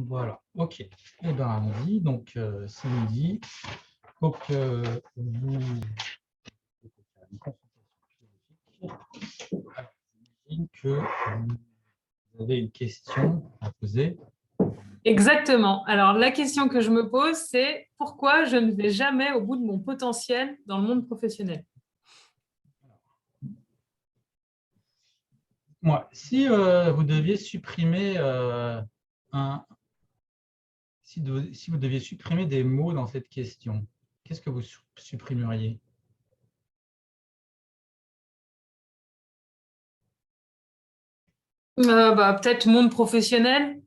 Voilà, ok. Eh bien, allons-y. Donc, Cindy, faut que vous... Alors, j'imagine que vous avez une question à poser. Exactement. Alors, la question que je me pose, c'est pourquoi je ne vais jamais au bout de mon potentiel dans le monde professionnel? Moi, si vous deviez supprimer si vous deviez supprimer des mots dans cette question, qu'est-ce que vous supprimeriez? Peut-être monde professionnel.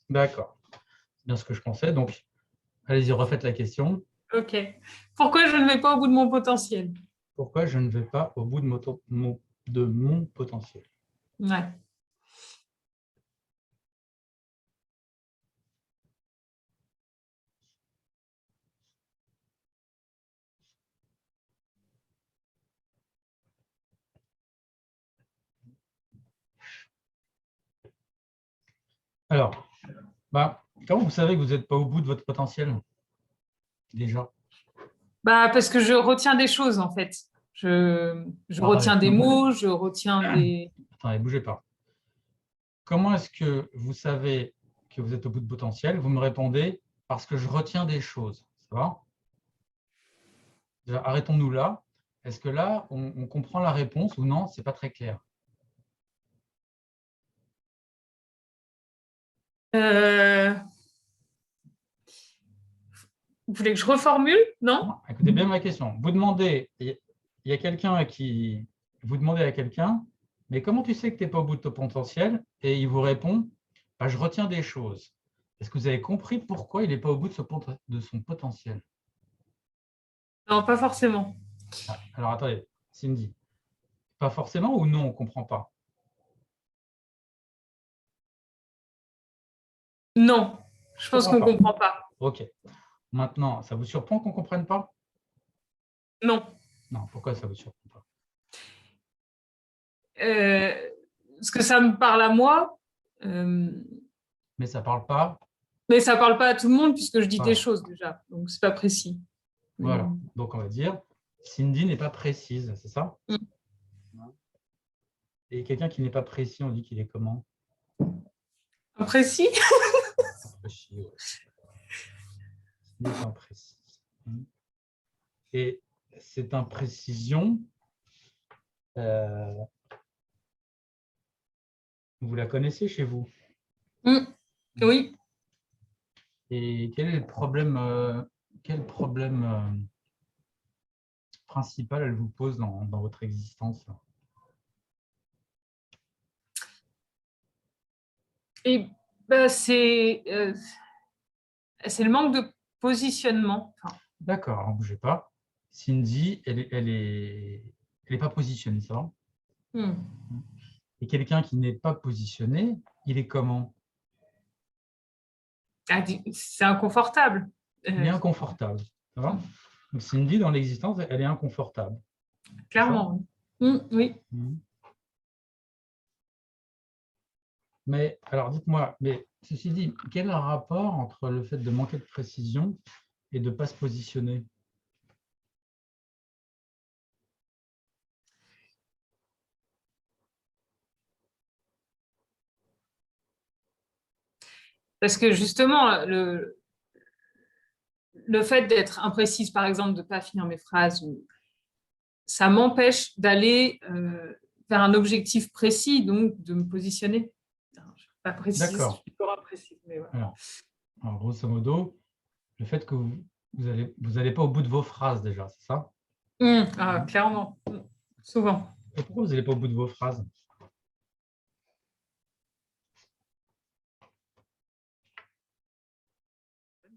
D'accord, c'est bien ce que je pensais. Donc, allez-y, refaites la question. OK. Pourquoi je ne vais pas au bout de mon potentiel? Pourquoi je ne vais pas au bout de de mon potentiel? Ouais. Alors, comment vous savez que vous n'êtes pas au bout de votre potentiel, déjà? Parce que je retiens des choses, en fait. Je retiens des mots, je retiens des... Attendez, bougez pas. Comment est-ce que vous savez que vous êtes au bout de potentiel? Vous me répondez parce que je retiens des choses. Ça va? Déjà, arrêtons-nous là. Est-ce que là, on comprend la réponse ou non? C'est pas très clair. Euh, Vous voulez que je reformule? Non? Écoutez bien ma question. Vous demandez, il y a quelqu'un qui... Vous demandez à quelqu'un, mais comment tu sais que tu n'es pas au bout de ton potentiel? Et il vous répond, je retiens des choses. Est-ce que vous avez compris pourquoi il n'est pas au bout de son potentiel? Non, pas forcément. Alors attendez, Cindy, pas forcément ou non, on ne comprend pas? Non, je On ne pense comprend qu'on ne pas. comprend pas. Ok. Maintenant, ça vous surprend qu'on ne comprenne pas? Non. Non, pourquoi ça vous surprend pas? Euh, Parce que ça me parle à moi, Mais ça ne parle pas. mais ça ne parle pas à tout le monde puisque je dis des Voilà. choses déjà. Donc, ce n'est pas précis. Voilà. Donc, on va dire, Cindy n'est pas précise, c'est ça? Et quelqu'un qui n'est pas précis, on dit qu'il est comment? Précis? Précis, ouais. Il est imprécis. Et cette imprécision, vous la connaissez chez vous? Oui. Et quel est le problème, principal elle vous pose dans votre existence? Et c'est le manque de positionnement. Enfin, D'accord, ne bougez pas. Cindy, elle est pas positionnée, ça va? Et quelqu'un qui n'est pas positionné, il est comment? c'est inconfortable. Il est inconfortable. Ça va? Donc Cindy, dans l'existence, elle est inconfortable. Clairement. Oui. Mais alors, dites-moi, mais ceci dit, quel est le rapport entre le fait de manquer de précision et de ne pas se positionner? Parce que justement, le fait d'être imprécise, par exemple, de ne pas finir mes phrases, ça m'empêche d'aller vers un objectif précis, donc de me positionner. Je ne suis pas précise, je D'accord. suis pas imprécise, mais voilà. Alors, grosso modo, le fait que vous allez pas au bout de vos phrases déjà, c'est ça? Clairement, souvent. Et pourquoi vous n'allez pas au bout de vos phrases?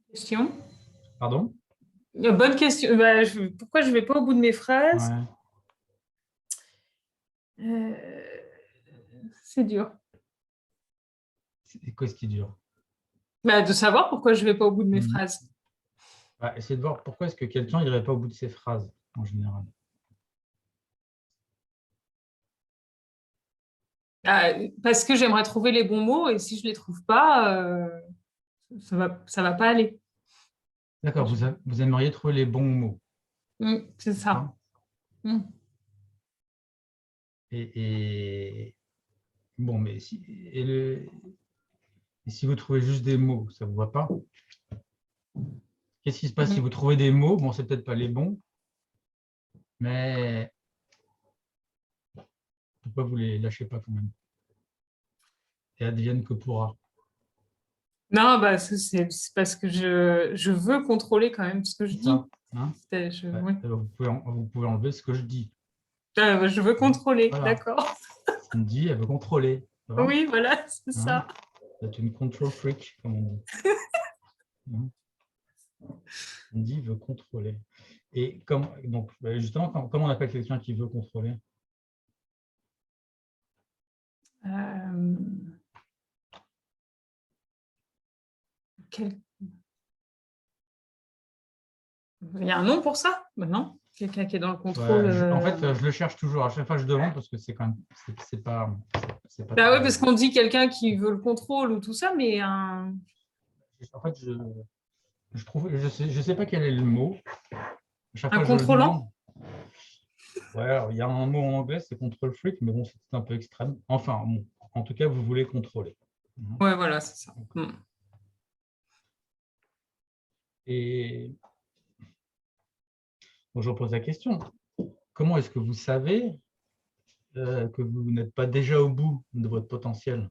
Question. Pardon? Bonne question. Pourquoi je ne vais pas au bout de mes phrases? Ouais. C'est dur. C'est quoi ce qui est dur? De savoir pourquoi je ne vais pas au bout de mes phrases. Essayez de voir pourquoi est-ce que quelqu'un n'irait pas au bout de ses phrases, en général. Parce que j'aimerais trouver les bons mots et si je ne les trouve pas, ça va pas aller. D'accord, vous aimeriez trouver les bons mots. C'est ça. Et bon, mais si vous trouvez juste des mots, ça ne vous va pas? Qu'est-ce qui se passe si vous trouvez des mots? Bon, c'est peut-être pas les bons, mais pourquoi vous les lâchez pas quand même? Et advienne que pourra. Non, bah, c'est parce que je veux contrôler quand même ce que je dis. Hein, Oui. vous pouvez enlever ce que je dis. Je veux contrôler, Voilà. d'accord. Cindy, elle veut contrôler. Oui, voilà, c'est ça. C'est une control freak, comme on dit. Cindy veut contrôler. Et donc, justement, comment on appelle quelqu'un qui veut contrôler? Il y a un nom pour ça maintenant? Quelqu'un qui est dans le contrôle. En fait, je le cherche toujours. À chaque fois, je demande parce que c'est quand même, c'est pas. Bah oui, parce qu'on dit quelqu'un qui veut le contrôle ou tout ça, mais En fait, je trouve, je sais pas quel est le mot. À chaque fois, je le demande. Ouais, alors, il y a un mot en anglais, c'est control freak, mais bon, c'est un peu extrême. Enfin, bon, en tout cas, vous voulez contrôler. Ouais, voilà, c'est ça. Et bon, je repose la question. Comment est-ce que vous savez que vous n'êtes pas déjà au bout de votre potentiel?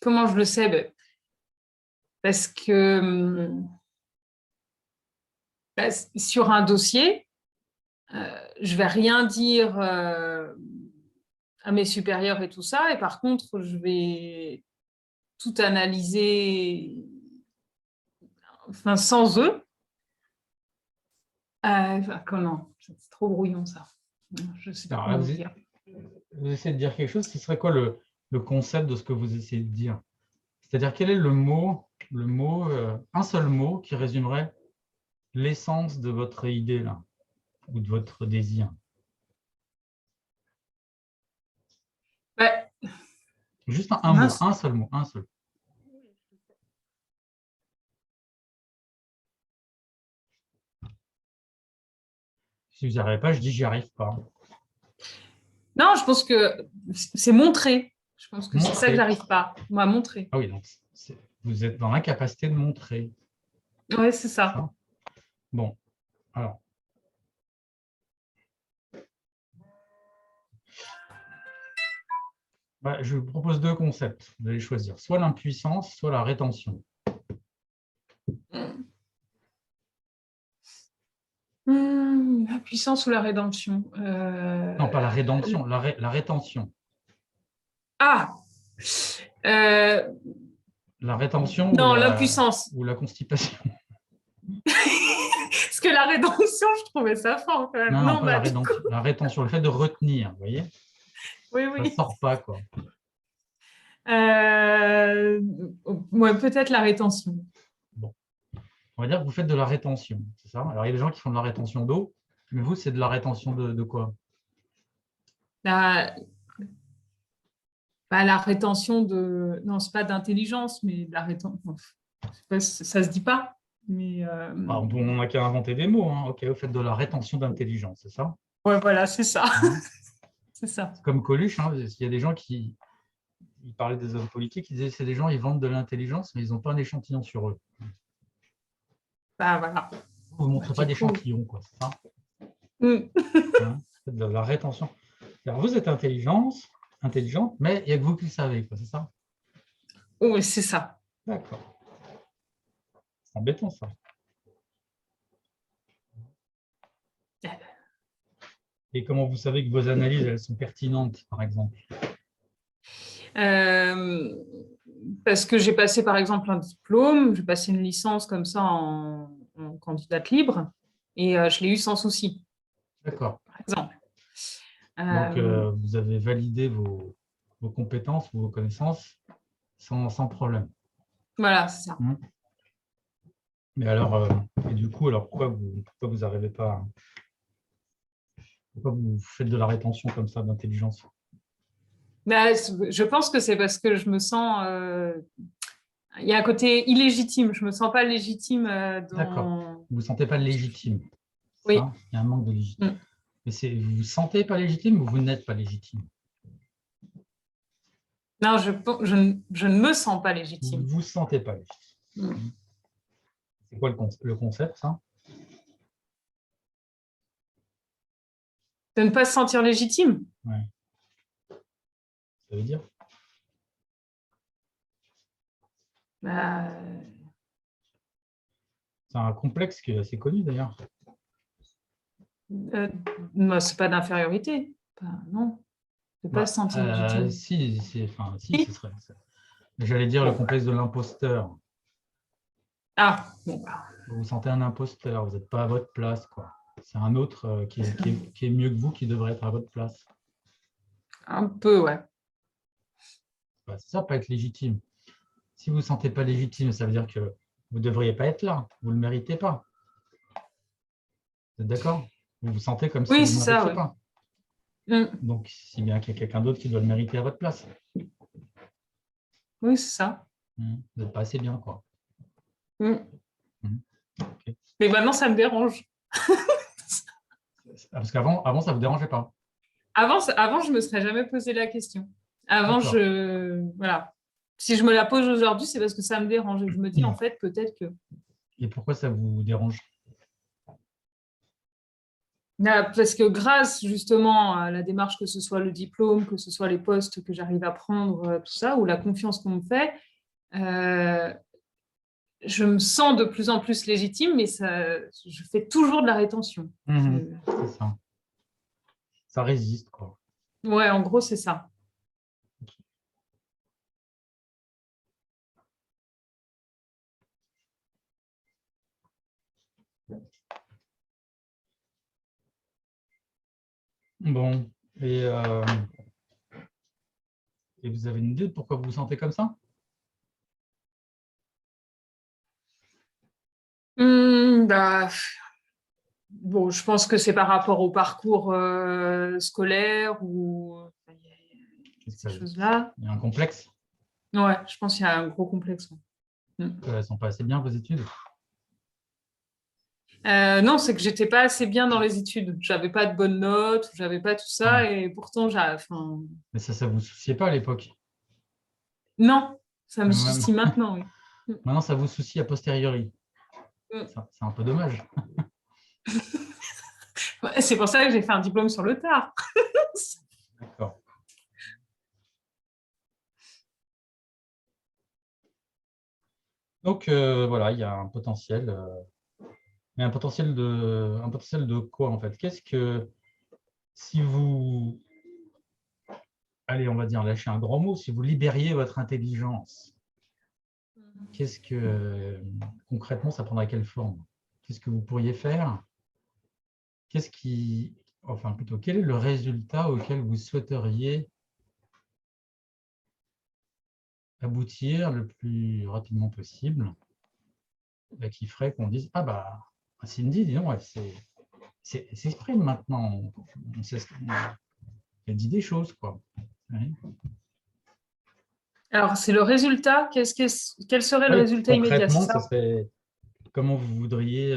Comment je le sais? Parce que sur un dossier, je vais rien dire à mes supérieurs et tout ça, et par contre, je vais tout analyser sans eux. Comment? C'est trop brouillon, ça. Je sais pas comment vous dire. Vous essayez de dire quelque chose, ce serait quoi le concept de ce que vous essayez de dire? C'est-à-dire, quel est le mot, un seul mot qui résumerait l'essence de votre idée là, ou de votre désir? Juste un mot, un seul mot, un seul. Si vous n'y arrivez pas, je dis j'y arrive pas. Non, je pense que c'est montrer. Je pense que c'est ça que j'arrive pas. Moi, montrer. Ah oui, donc vous êtes dans l'incapacité de montrer. Oui, c'est ça. Bon, alors. Je vous propose deux concepts. Vous allez choisir soit l'impuissance, soit la rétention. La puissance ou la rédemption? Non, pas la rédemption, la rétention. Ah La rétention non, l'impuissance. ou la constipation. Parce que la rédemption, je trouvais ça fort quand même. Non, pas la rétention, le fait de retenir, vous voyez? Oui. Ça ne sort pas, quoi. Ouais, peut-être la rétention. Bon. On va dire que vous faites de la rétention, c'est ça? Alors, il y a des gens qui font de la rétention d'eau, mais vous, c'est de la rétention de quoi? La rétention de... Non, c'est pas d'intelligence, mais de la rétention... Ça se dit pas. Mais on n'a qu'à inventer des mots. Hein. Ok, vous faites de la rétention d'intelligence, c'est ça? Ouais, voilà, c'est ça. C'est ça. Comme Coluche, hein, il y a des gens qui parlaient des hommes politiques, ils disaient c'est des gens, ils vendent de l'intelligence, mais ils n'ont pas un échantillon sur eux. Voilà. Vous ne montrez pas d'échantillon, quoi, c'est ça? Hein, de la rétention. Alors, vous êtes intelligente, mais il n'y a que vous qui le savez, quoi, c'est ça? Oui, c'est ça. D'accord. C'est embêtant, ça. Et comment vous savez que vos analyses, elles sont pertinentes, par exemple? Parce que j'ai passé, par exemple, un diplôme, j'ai passé une licence comme ça en candidate libre, et je l'ai eu sans souci. D'accord. Par exemple. Donc, vous avez validé vos compétences ou vos connaissances sans problème. Voilà, c'est ça. Mais alors, et du coup, alors pourquoi vous n'arrivez pas Pourquoi vous faites de la rétention comme ça d'intelligence? Mais je pense que c'est parce que je me sens... il y a un côté illégitime. Je me sens pas légitime D'accord. dans... Vous ne vous sentez pas légitime. Oui. Ça, il y a un manque de légitimité. Mm. Mais vous vous sentez pas légitime ou vous n'êtes pas légitime? Non, je ne me sens pas Vous légitime. ne vous sentez pas légitime. Mm. C'est quoi le concept, ça? De ne pas se sentir légitime. Ouais. Ça veut dire? Bah, C'est un complexe qui est assez connu d'ailleurs. bah, c'est pas d'infériorité. Non, de ne pas se sentir légitime. Si, Si. ce serait. J'allais dire le complexe de l'imposteur. Ah, bon, bah, Vous vous sentez un imposteur, vous n'êtes pas à votre place, quoi. C'est un autre qui est mieux que vous qui devrait être à votre place. un peu, ouais. C'est ça, pas être légitime. Si vous ne vous sentez pas légitime, ça veut dire que vous ne devriez pas être là. Vous ne le méritez pas. Vous êtes d'accord? Vous vous sentez comme si Oui, vous c'est ne le ça, méritiez oui. pas. Mm. Donc, si bien qu'il y a quelqu'un d'autre qui doit le mériter à votre place. Oui, c'est ça. Vous n'êtes pas assez bien, quoi. Mm. Okay. Mais maintenant, ça me dérange. Parce qu'avant, ça ne vous dérangeait pas. Avant, je ne me serais jamais posé la question. Avant, voilà. Si je me la pose aujourd'hui, c'est parce que ça me dérange. Et je me dis, en fait, peut-être que... Et pourquoi ça vous dérange? Parce que grâce, justement, à la démarche, que ce soit le diplôme, que ce soit les postes que j'arrive à prendre, tout ça, ou la confiance qu'on me fait, je me sens de plus en plus légitime, mais je fais toujours de la rétention. C'est ça. Ça résiste, quoi. Ouais, en gros, c'est ça. Bon, et vous avez une idée de pourquoi vous vous sentez comme ça? Bah, bon, je pense que c'est par rapport au parcours scolaire ou ces choses-là. Il y a un complexe? Ouais, je pense qu'il y a un gros complexe. Elles ne sont pas assez bien, vos études? Non, c'est que j'étais pas assez bien dans les études. J'avais pas de bonnes notes, j'avais pas tout ça, Ouais. et pourtant, Mais ça vous souciait pas à l'époque? non, ça me Même- soucie maintenant, oui. Maintenant, ça vous soucie a posteriori. Mm. C'est un peu dommage. Ouais, c'est pour ça que j'ai fait un diplôme sur le tard. D'accord. Donc, voilà, il y a un potentiel. Mais un potentiel de quoi, en fait? Qu'est-ce que, si vous, allez, on va dire, lâchez un grand mot, si vous libériez votre intelligence, qu'est-ce que, concrètement, ça prendrait quelle forme? Qu'est-ce que vous pourriez faire? Enfin, plutôt, quel est le résultat auquel vous souhaiteriez aboutir le plus rapidement possible, qui ferait qu'on dise, ah bah, Cindy, dis donc, elle s'exprime maintenant, elle dit des choses, quoi. Oui. Alors, c'est le résultat. Quel serait le Oui, résultat immédiat, c'est concrètement, ça ça? serait comment vous voudriez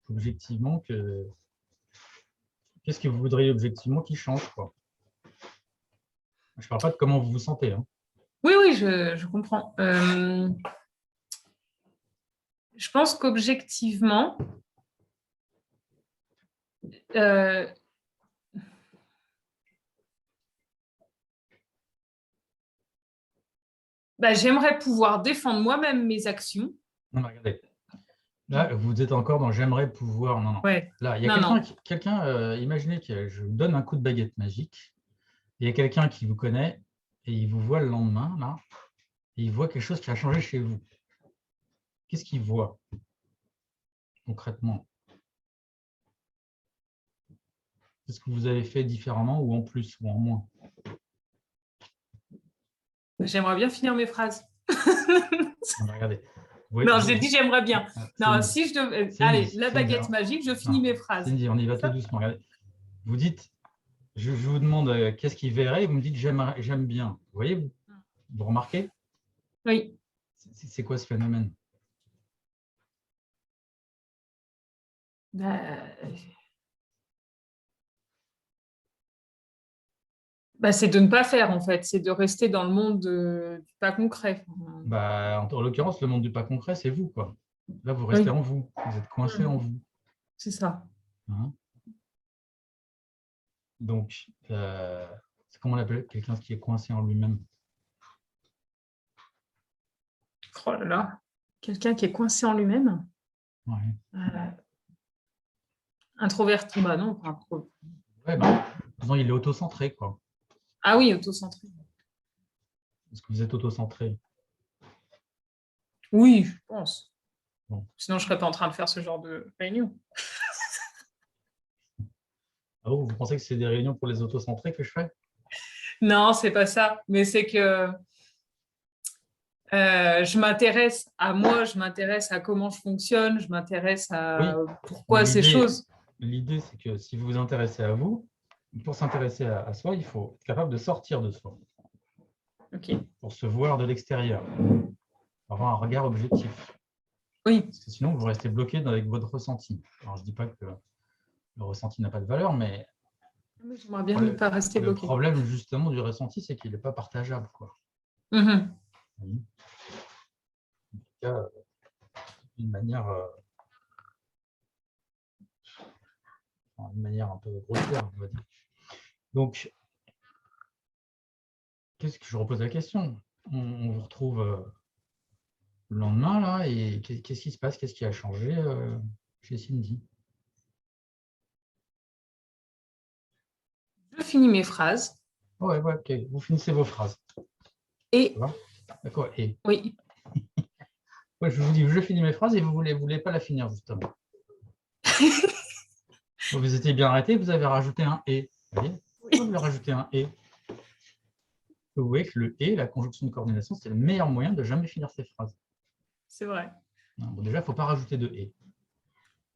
objectivement qu'est-ce que vous voudriez objectivement qui change, quoi. Je ne parle pas de comment vous vous sentez. Hein. Oui, oui, je comprends. Je pense qu'objectivement, bah, j'aimerais pouvoir défendre moi-même mes actions. Non, mais regardez. Là, vous êtes encore dans j'aimerais pouvoir. Non, non. Ouais. Là, il y a quelqu'un, imaginez que je vous donne un coup de baguette magique. Il y a quelqu'un qui vous connaît et il vous voit le lendemain, là, et il voit quelque chose qui a changé chez vous. Qu'est-ce qu'il voit concrètement? Qu'est-ce que vous avez fait différemment ou en plus ou en moins? J'aimerais bien finir mes phrases. Non, regardez. Oui, Non, j'ai dit j'aimerais bien. Non, Cindy, si je devais... Cindy, Allez, la Cindy, baguette magique, je finis mes phrases. Cindy, on y va tout doucement. Regardez. Vous dites, je vous demande qu'est-ce qu'il verrait, vous me dites j'aime bien. Vous voyez, vous remarquez? Oui. C'est quoi ce phénomène? C'est de ne pas faire, en fait. C'est de rester dans le monde du pas concret. En l'occurrence, le monde du pas concret, c'est vous, quoi. Là, vous restez Oui. en vous. Vous êtes coincé en vous. C'est ça. Hein? Donc, c'est comment on appelle quelqu'un qui est coincé en lui-même? Oh là là. Quelqu'un qui est coincé en lui-même. Ouais. Introverti. Bah non, pas Ouais, disons, il est autocentré, quoi. Ah oui, autocentré. Est-ce que vous êtes autocentré? Oui, je pense. Bon. Sinon, je ne serais pas en train de faire ce genre de réunion. Ah bon, vous pensez que c'est des réunions pour les autocentrés que je fais? Non, c'est pas ça. Mais c'est que je m'intéresse à moi, je m'intéresse à comment je fonctionne, je m'intéresse à pourquoi ces choses. L'idée, c'est que si vous vous intéressez à vous, pour s'intéresser à soi, il faut être capable de sortir de soi. Okay. Pour se voir de l'extérieur, avoir un regard objectif. Oui. Parce que sinon, vous restez bloqué avec votre ressenti. Alors, je ne dis pas que le ressenti n'a pas de valeur, mais j'aimerais bien ne pas rester bloqué. Le problème, justement, du ressenti, c'est qu'il n'est pas partageable, quoi. Mm-hmm. En tout cas, d'une manière un peu grossière, on va dire. Donc, qu'est-ce que je repose la question? On vous retrouve le lendemain, là, et qu'est-ce qui se passe? Qu'est-ce qui a changé chez Cindy? Je finis mes phrases. Ouais, ok. Vous finissez vos phrases. Et. D'accord. Et. Oui. Ouais, je vous dis, je finis mes phrases et vous ne voulez pas la finir, justement. Vous étiez bien arrêté, vous avez rajouté un et. Vous voyez? Pourquoi vous avez rajouté un et? Vous voyez que le et, la conjonction de coordination, c'est le meilleur moyen de jamais finir ces phrases. C'est vrai. Bon, déjà, il ne faut pas rajouter de et.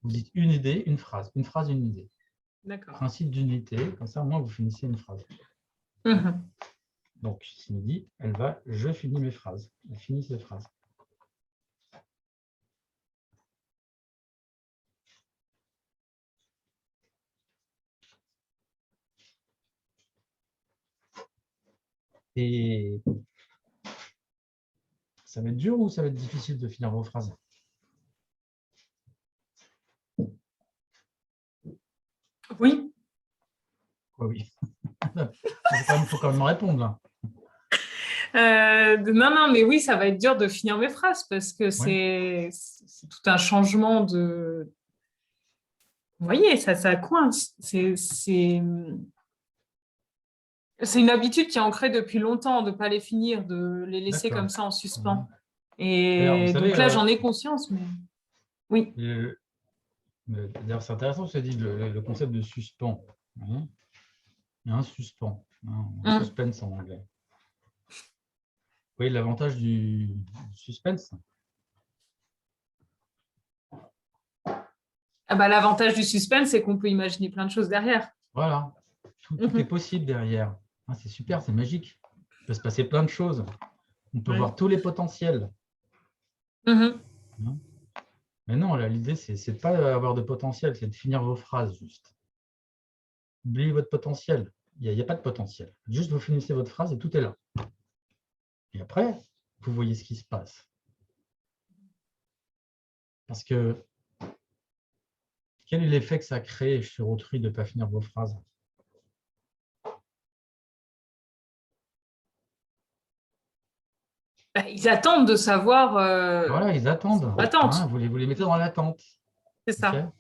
Vous dites une idée, une phrase, une idée. D'accord. Principe d'unité, comme ça, au moins, vous finissez une phrase. Mm-hmm. Donc, Cindy, elle va, je finis mes phrases. Elle finit ses phrases. Et ça va être dur ou ça va être difficile de finir vos phrases? Oui. Oui. Il faut quand même répondre, là. Non, mais oui, ça va être dur de finir mes phrases parce que c'est tout un changement de... Vous voyez, ça coince. C'est une habitude qui est ancrée depuis longtemps de ne pas les finir, de les laisser comme ça en suspens. Et alors, donc là, j'en ai conscience. Mais... Oui. D'ailleurs, c'est intéressant ce que dit le concept de suspens. Il y a un suspens, un suspense en anglais. Vous voyez l'avantage du suspense? L'avantage du suspense, c'est qu'on peut imaginer plein de choses derrière. Voilà, tout est possible derrière. C'est super, c'est magique. Il peut se passer plein de choses. On peut voir tous les potentiels. Mais non, l'idée, c'est de ne pas avoir de potentiel, c'est de finir vos phrases juste. Oubliez votre potentiel. Il n'y a pas de potentiel. Juste, vous finissez votre phrase et tout est là. Et après, vous voyez ce qui se passe. Parce que quel est l'effet que ça crée sur autrui de ne pas finir vos phrases? Ils attendent de savoir. Voilà, ils attendent. Vous les mettez dans l'attente. C'est ça.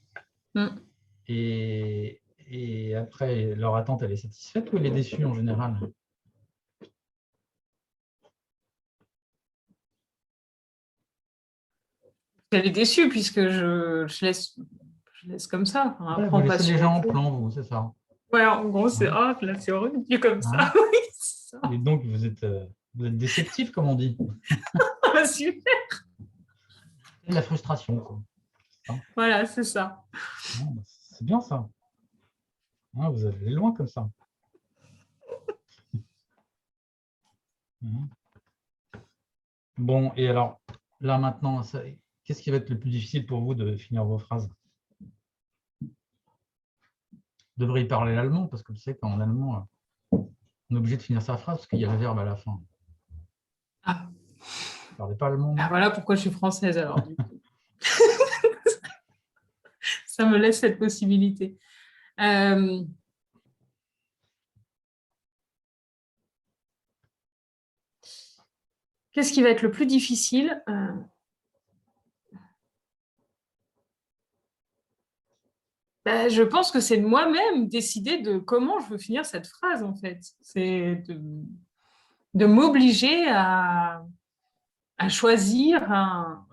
Et après, leur attente, elle est satisfaite ou elle est déçue en général? Elle est déçue puisque je laisse comme ça. Après, vous laissez les gens en plan, vous, c'est ça? Ouais, en gros, c'est là, c'est horrible, comme ça. Oui, c'est ça. Et donc, vous êtes déceptif, comme on dit. Super. Et la frustration, quoi. Voilà, c'est ça. C'est bien ça. Vous allez loin comme ça. Bon, et alors, là maintenant, qu'est-ce qui va être le plus difficile pour vous de finir vos phrases? Vous devriez parler l'allemand, parce que vous savez qu'en allemand, on est obligé de finir sa phrase parce qu'il y a le verbe à la fin. Ah. Vous ne parlez pas allemand? Ah, voilà pourquoi je suis française alors, du coup. Ça me laisse cette possibilité. Qu'est-ce qui va être le plus difficile? Je pense que c'est de moi-même décider de comment je veux finir cette phrase, en fait. C'est de m'obliger à choisir un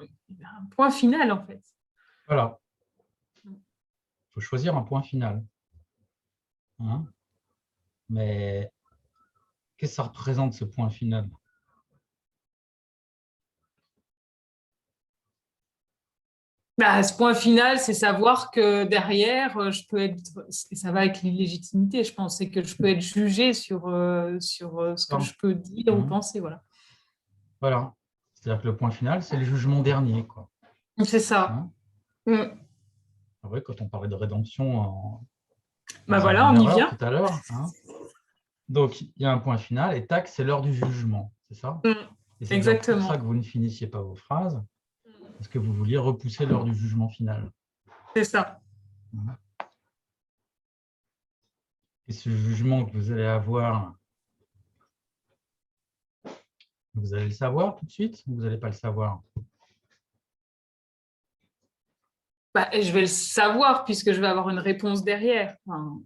point final, en fait. Voilà. Il faut choisir un point final. Mais qu'est-ce que ça représente, ce point final? Ce point final, c'est savoir que derrière, je peux être, et ça va avec l'illégitimité, je pense, c'est que je peux être jugée sur ce que je peux dire ou penser. Voilà. Voilà. C'est-à-dire que le point final, c'est le jugement dernier, quoi. C'est ça. Ouais, quand on parlait de rédemption Voilà, on y vient. tout à l'heure. Donc, il y a un point final et tac, c'est l'heure du jugement, c'est ça? Et c'est bien pour ça que vous ne finissiez pas vos phrases, parce que vous vouliez repousser l'heure du jugement final. C'est ça. Et ce jugement que vous allez avoir, vous allez le savoir tout de suite ou vous n'allez pas le savoir? Je vais le savoir puisque je vais avoir une réponse derrière. Enfin,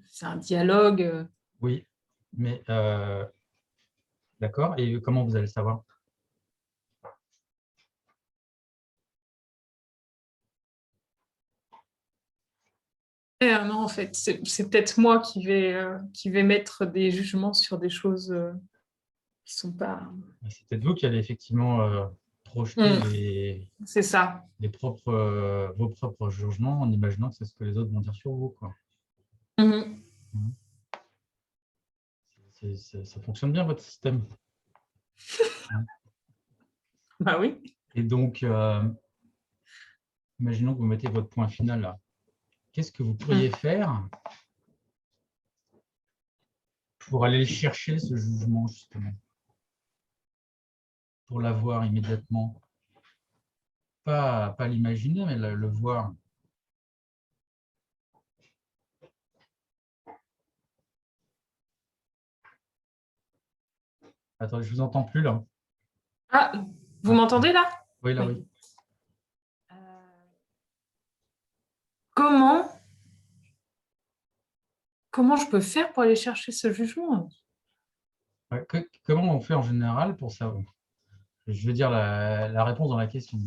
c'est un dialogue. Oui, mais d'accord. Et comment vous allez le savoir? Non, en fait, c'est peut-être moi qui vais mettre des jugements sur des choses qui ne sont pas... C'est peut-être vous qui allez effectivement projeter c'est ça. vos propres jugements en imaginant que c'est ce que les autres vont dire sur vous, quoi. Ça fonctionne bien, votre système. Oui. Et donc, imaginons que vous mettez votre point final là. Qu'est-ce que vous pourriez faire pour aller chercher ce jugement, justement? Pour l'avoir immédiatement. Pas l'imaginer, mais le voir. Attendez, je ne vous entends plus là. Ah, vous m'entendez là? Oui, là, oui. Comment je peux faire pour aller chercher ce jugement? Comment on fait en général pour savoir? Je veux dire la réponse dans la question.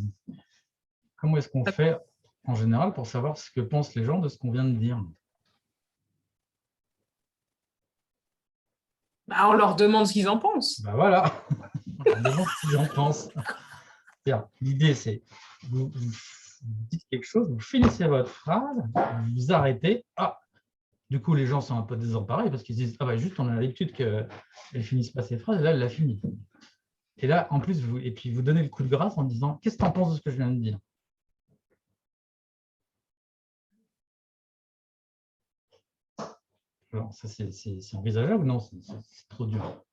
Comment est-ce qu'on fait en général pour savoir ce que pensent les gens de ce qu'on vient de dire? On leur demande ce qu'ils en pensent. Voilà, on leur demande ce qu'ils en pensent. L'idée, c'est vous dites quelque chose, vous finissez votre phrase, vous vous arrêtez. Du coup, les gens sont un peu désemparés parce qu'ils se disent juste, on a l'habitude qu'elle ne finisse pas ses phrases, et là, elle l'a fini. Et là, en plus, puis vous donnez le coup de grâce en disant, qu'est-ce que tu en penses de ce que je viens de dire? Alors, ça, c'est envisageable ou non? C'est trop dur.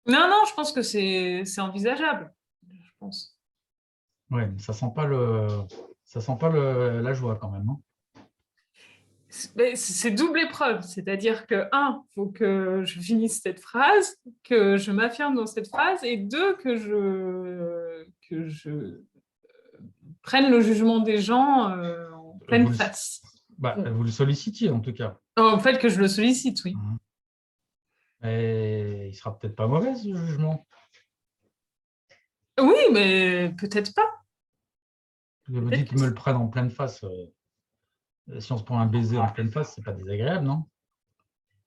Non, je pense que c'est envisageable. Je pense. Ouais, mais ça sent pas la joie quand même. C'est double épreuve, c'est-à-dire que, il faut que je finisse cette phrase, que je m'affirme dans cette phrase, et deux, que je prenne le jugement des gens en pleine face. Vous le sollicitiez en tout cas. En fait, que je le sollicite, oui. Et il sera peut-être pas mauvais ce jugement. Oui, mais peut-être pas. Vous dites qu'ils me le prennent en pleine face. Si on se prend un baiser en pleine face, c'est pas désagréable, non?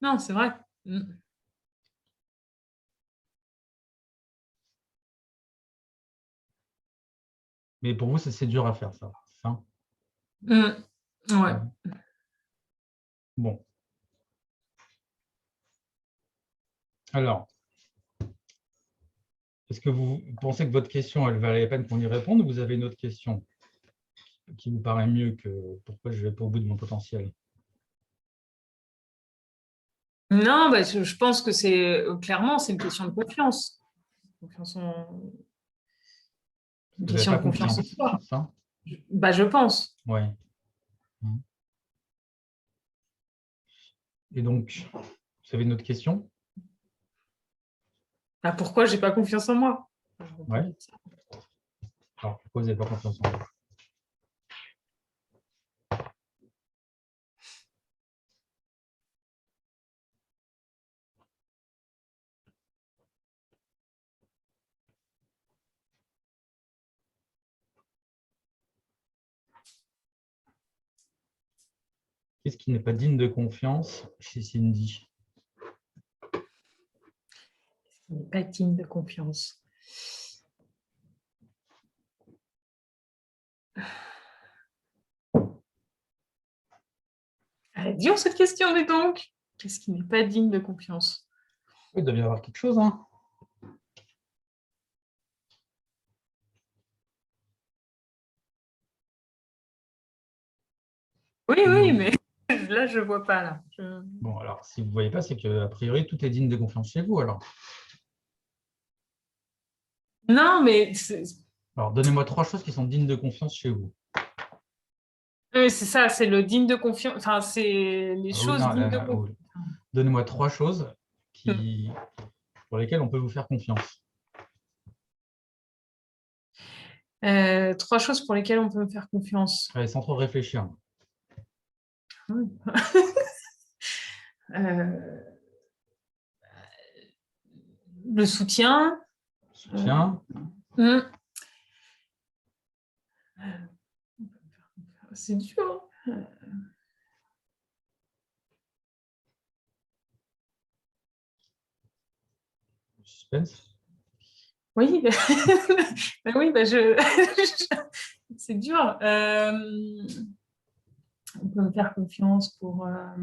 Non, c'est vrai. Mais pour vous, c'est dur à faire, ça. C'est ça. Ouais. Bon. Alors, est-ce que vous pensez que votre question, elle valait la peine qu'on y réponde, ou vous avez une autre question qui vous paraît mieux que pourquoi je vais pas au bout de mon potentiel? Non, bah, je pense que clairement, c'est une question de confiance. Une Vous n'avez question pas de confiance en confiance, soi. ça? Bah, je pense. Ouais. Et donc, vous avez une autre question? Bah, pourquoi j'ai pas confiance en moi? Ouais. Alors, pourquoi vous n'avez pas confiance en vous? Qu'est-ce qui n'est pas digne de confiance chez Cindy? Il n'est pas digne de confiance. Elle est dure cette question, dis donc. Qu'est-ce qui n'est pas digne de confiance? Il doit bien y avoir quelque chose, hein? Oui, mais là, je ne vois pas. Là. Bon, alors, si vous ne voyez pas, c'est qu'a priori, tout est digne de confiance chez vous, alors. Non, mais Alors, donnez-moi 3 choses qui sont dignes de confiance chez vous. c'est ça, c'est le digne de confiance. Enfin, c'est les Ah oui, choses non, dignes de confiance. oui. Donnez-moi 3 choses pour lesquelles on peut vous faire confiance. 3 choses pour lesquelles on peut me faire confiance. Allez, sans trop réfléchir. Le soutien. Soutien. C'est dur. Suspense. Oui, oui, c'est dur. On peut me faire confiance pour. Ah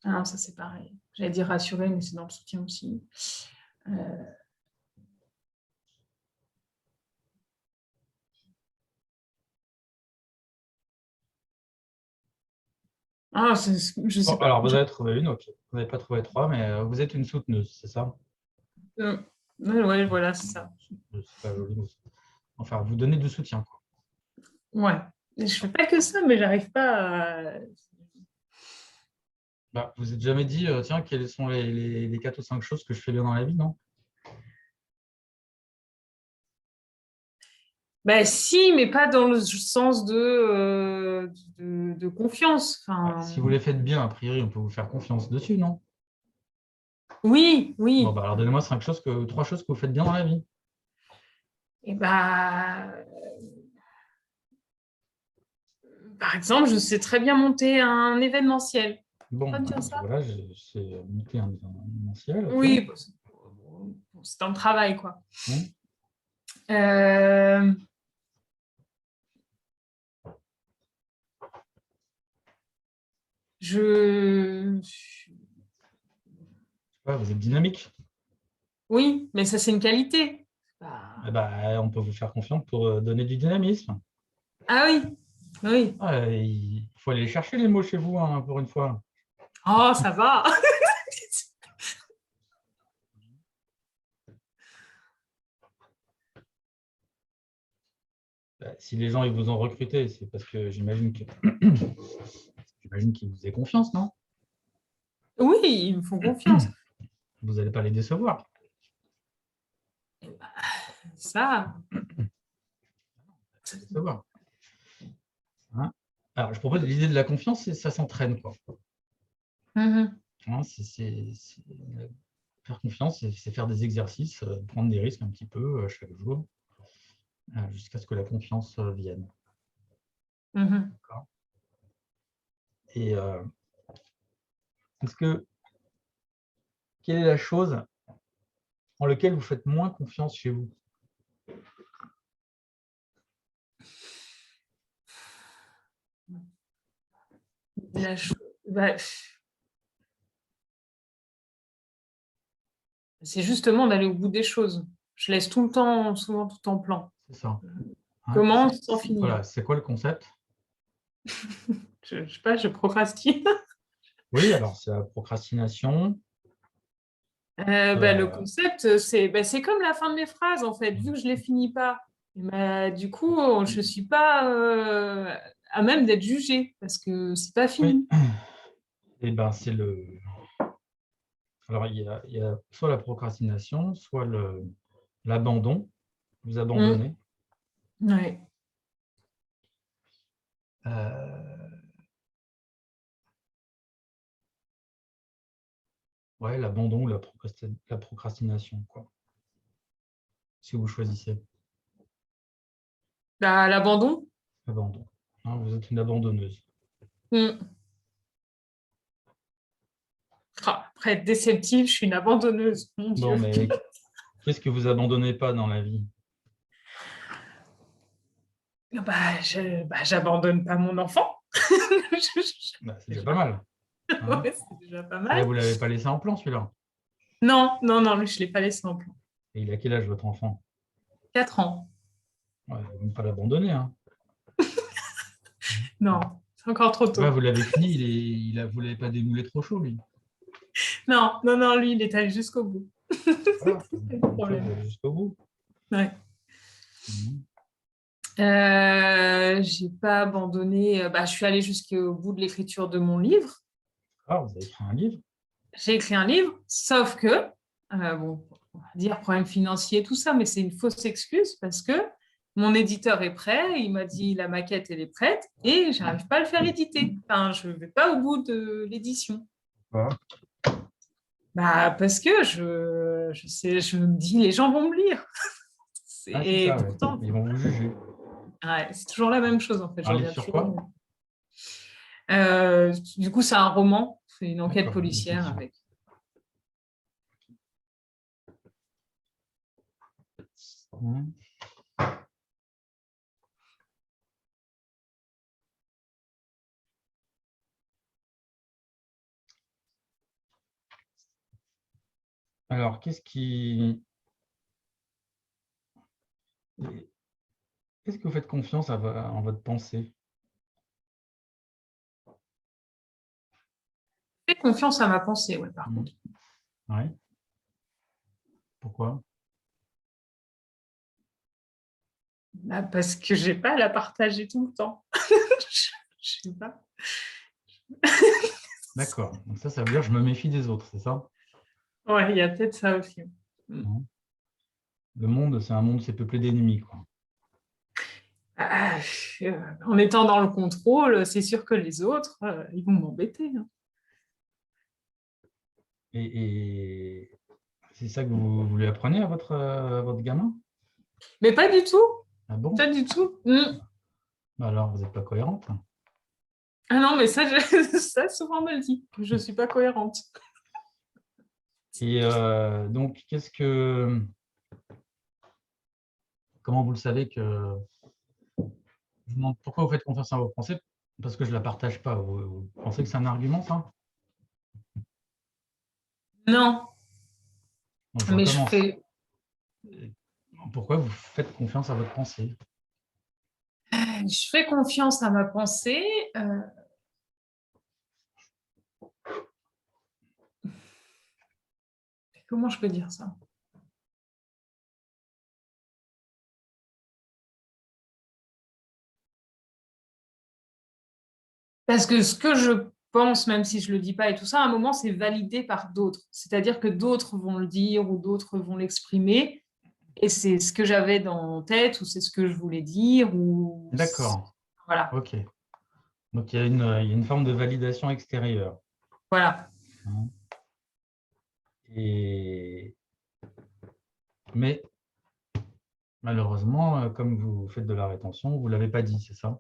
non, ça c'est pareil. J'allais dire rassurer, mais c'est dans le soutien aussi. Ah, je sais Bon, pas. alors, vous avez trouvé une, ok. Vous n'avez pas trouvé 3, mais vous êtes une souteneuse, c'est ça? Ouais, voilà, c'est ça. C'est pas joli. Enfin, vous donnez du soutien, quoi. Ouais. Je fais pas que ça, mais j'arrive pas à... Bah, vous n'êtes jamais dit, tiens, quelles sont les 4 ou 5 choses que je fais bien dans la vie, non? Ben, si, mais pas dans le sens de confiance. Enfin, Si vous les faites bien, a priori, on peut vous faire confiance dessus, non? oui, Bon, oui. bah, alors donnez-moi 3 choses que vous faites bien dans la vie. Et ben, par exemple, je sais très bien monter un événementiel. Bon, Pas bah, dire ça? voilà, c'est monté un événementiel. Ok. Oui, c'est dans le travail, quoi. Hum. Euh, je... Ouais, vous êtes dynamique. Oui, mais ça, c'est une qualité. Eh ben, on peut vous faire confiance pour donner du dynamisme. Ah oui, oui. Il faut aller les chercher, les mots, chez vous, hein, pour une fois. Oh, ça va. Si les gens ils vous ont recruté, c'est parce que j'imagine qu'ils vous aient confiance, non? Oui, ils me font confiance. Vous n'allez pas les décevoir. Ça. Les décevoir. Hein. Alors, je propose l'idée de la confiance, ça s'entraîne, quoi. Mhm. Hein, faire confiance, c'est faire des exercices, prendre des risques un petit peu chaque jour, jusqu'à ce que la confiance vienne. Mhm. Et quelle est la chose en laquelle vous faites moins confiance chez vous? La cho- bah, c'est justement d'aller au bout des choses. Je laisse tout le temps, souvent tout en plan. C'est ça. Hein, Comment sans finir. voilà, c'est quoi le concept? Je ne sais pas, je procrastine. Oui, alors c'est la procrastination. Le concept, c'est comme la fin de mes phrases, en fait. Vu que je ne les finis pas, du coup, je ne suis pas à même d'être jugée parce que ce n'est pas Oui. fini. Et ben, c'est le. Alors, il y a soit la procrastination, soit l'abandon. Vous abandonnez. Ouais. Ouais, l'abandon ou la procrastination, quoi. Si vous choisissez L'abandon. l'abandon. Hein, vous êtes une abandonneuse. Après, être déceptive, je suis une abandonneuse, mon Dieu. Bon, mais qu'est-ce que vous abandonnez pas dans la vie? J'abandonne pas mon enfant. Bah, c'est déjà pas mal. Hein. Ouais, c'est déjà pas Et mal. vous ne l'avez pas laissé en plan, celui-là. Non, non, non, lui, je ne l'ai pas laissé en plan. Et il a quel âge, votre enfant? 4 ans. Ouais, vous ne pas l'abandonner. Hein. Non, c'est encore trop Ouais, tôt. vous l'avez fini, vous ne l'avez pas démoulé trop chaud, lui. Non, non, non, lui, il est allé jusqu'au bout. Voilà, C'est le problème. vous allez jusqu'au bout. Ouais. Mhm. J'ai pas abandonné. Je suis allée jusqu'au bout de l'écriture de mon livre. Ah, vous avez écrit un livre? J'ai écrit un livre, sauf que, bon, on va dire problème financier, tout ça, mais c'est une fausse excuse parce que mon éditeur est prêt, il m'a dit la maquette, elle est prête et j'arrive pas à le faire éditer. Enfin, je vais pas au bout de l'édition. Ouais. Parce que je sais, je me dis, les gens vont me lire. Ah, c'est Et ça, ouais. pourtant, Ils vont vous juger. ouais, c'est toujours la même chose en fait. Un J'en livre reviens sur toujours au quoi? même. Du coup, c'est un roman, c'est une enquête D'accord, une policière fiction. avec. Mhm. Alors, qu'est-ce que vous faites confiance en votre pensée? Fais confiance à ma pensée, ouais, par Mhm. contre. Ouais. Pourquoi? Parce que j'ai pas à la partager tout le temps. Je sais pas. D'accord. Donc ça veut dire que je me méfie des autres, c'est ça? Ouais, il y a peut-être ça aussi. Mhm. Le monde, c'est un monde, c'est peuplé d'ennemis, quoi. Ah, en étant dans le contrôle, c'est sûr que les autres, ils vont m'embêter. Hein. Et c'est ça que vous lui apprenez à votre gamin? Mais pas du tout. Ah bon? Pas du tout. Bah alors, vous n'êtes pas cohérente. Ah non, mais ça, ça souvent on me le dit, que je ne suis pas cohérente. Et donc, comment vous le savez que je vous demande pourquoi vous faites confiance à vos pensées? Parce que je ne la partage pas. Vous pensez que c'est un argument, ça? Non, Donc, je mais je recommence. fais. Pourquoi vous faites confiance à votre pensée? Je fais confiance à ma pensée. Comment je peux dire ça? Parce que ce que je pense, même si je ne le dis pas et tout ça, à un moment, c'est validé par d'autres. C'est-à-dire que d'autres vont le dire ou d'autres vont l'exprimer. Et c'est ce que j'avais dans tête ou c'est ce que je voulais dire. D'accord. Voilà. OK. Donc, il y a une forme de validation extérieure. Voilà. Hein. Et... Mais malheureusement, comme vous faites de la rétention, vous ne l'avez pas dit, c'est ça?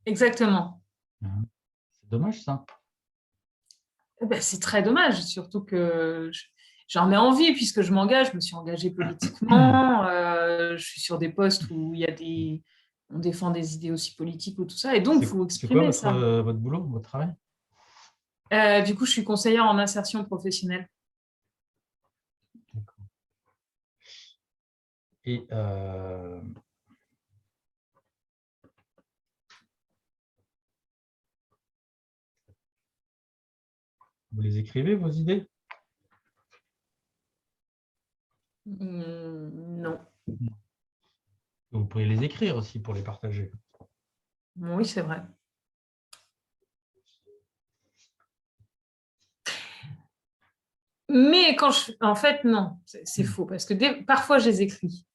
Exactement. Hein. C'est dommage, ça. C'est très dommage, surtout que j'en ai envie puisque je m'engage, je me suis engagée politiquement, je suis sur des postes où on défend des idées aussi politiques ou tout ça, et donc il faut C'est quoi exprimer ça. votre boulot, votre travail? Du coup, je suis conseillère en insertion professionnelle. Et vous les écrivez, vos idées? Non. Vous pourriez les écrire aussi pour les partager. Oui, c'est vrai. Mais en fait, non, c'est faux, parce que parfois, je les écris.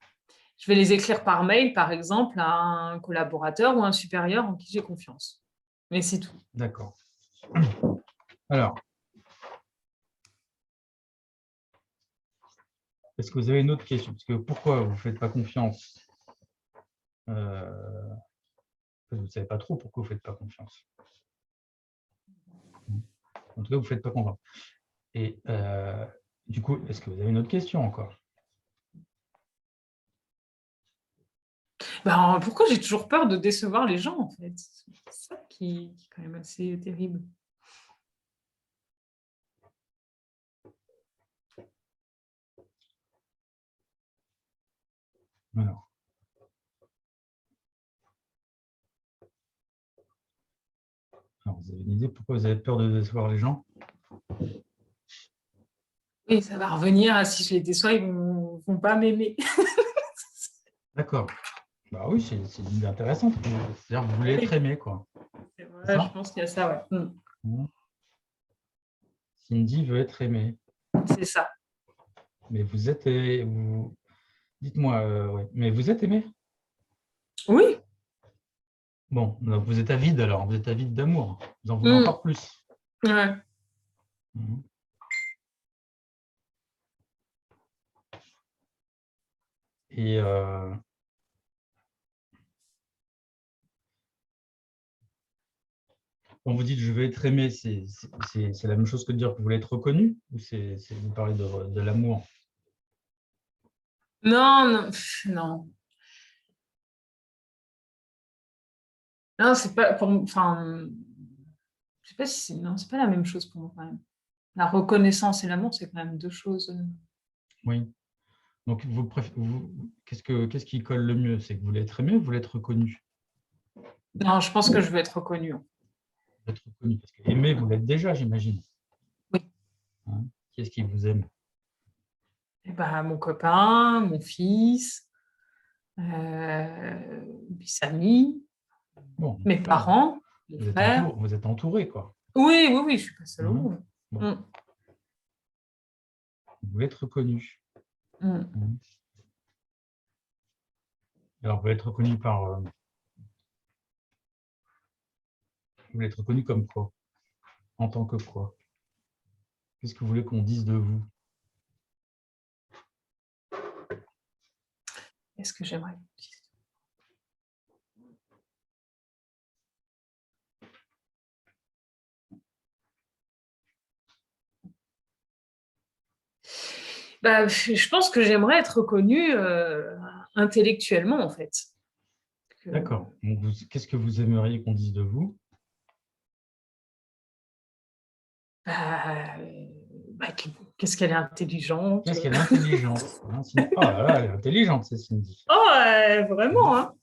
Je vais les écrire par mail, par exemple, à un collaborateur ou un supérieur en qui j'ai confiance. Mais c'est tout. D'accord. Alors, est-ce que vous avez une autre question? Parce que pourquoi vous ne faites pas confiance? Vous ne savez pas trop pourquoi vous ne faites pas confiance. En tout cas, vous ne faites pas confiance. Et du coup, est-ce que vous avez une autre question encore? Pourquoi j'ai toujours peur de décevoir les gens, en fait? C'est ça qui est quand même assez terrible. Alors, vous avez une idée pourquoi vous avez peur de décevoir les gens? Oui, ça va revenir à si je les déçois, ils ne vont pas m'aimer. D'accord. Bah oui, c'est une idée intéressante. C'est-à-dire que vous voulez être aimé, quoi. C'est vrai, je pense qu'il y a ça, ouais. Cindy veut être aimée. C'est ça. Mais vous êtes... Dites-moi, ouais. Mais vous êtes aimé? Oui. Bon, donc vous êtes avide alors. Vous êtes avide d'amour. Vous en voulez encore plus. Ouais. Et quand vous dites je veux être aimé, c'est la même chose que de dire que vous voulez être reconnu, ou vous parlez de l'amour? Non, non, non. Non, c'est pas pour, enfin, je sais pas si non, c'est pas la même chose pour moi quand même. La reconnaissance et l'amour, c'est quand même deux choses. Oui. Donc qu'est-ce qui colle le mieux? C'est que vous voulez être aimé ou vous voulez être reconnu? Non, je pense que je veux être reconnue. Être reconnu, parce que aimer, vous l'êtes déjà, j'imagine. Oui. Hein? Qui est-ce qui vous aime? Eh ben, mon copain, mon fils, mes amis, Bon, mes parents, mon frère. vous êtes entouré, quoi. Oui, oui, oui, je suis pas seule au Hein? monde. Bon. Vous voulez être reconnu. Hein? Alors, vous voulez être reconnu par... vous voulez être reconnu comme quoi? En tant que quoi? Qu'est-ce que vous voulez qu'on dise de vous? Est-ce que j'aimerais? Je pense que j'aimerais être reconnue intellectuellement, en fait. D'accord. Qu'est-ce que vous aimeriez qu'on dise de vous? Qu'est-ce qu'elle est intelligente. Qu'est-ce qu'elle est intelligente? Hein, oh là là, elle est intelligente, c'est Cindy. Oh, vraiment, hein.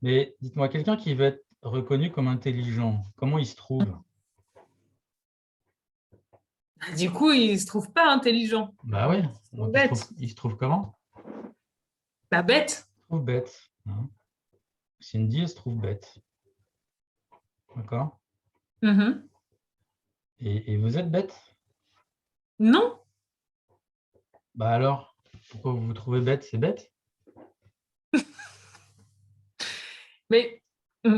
Mais dites-moi, quelqu'un qui veut être reconnu comme intelligent, comment il se trouve? Du coup, il ne se trouve pas intelligent. Bah oui. Donc Bête. il se trouve comment? Bête. Il se trouve bête. Hein. Cindy, elle se trouve bête. D'accord? Et vous êtes bête? Non. Bah alors, pourquoi vous vous trouvez bête? C'est bête? Mais Oui,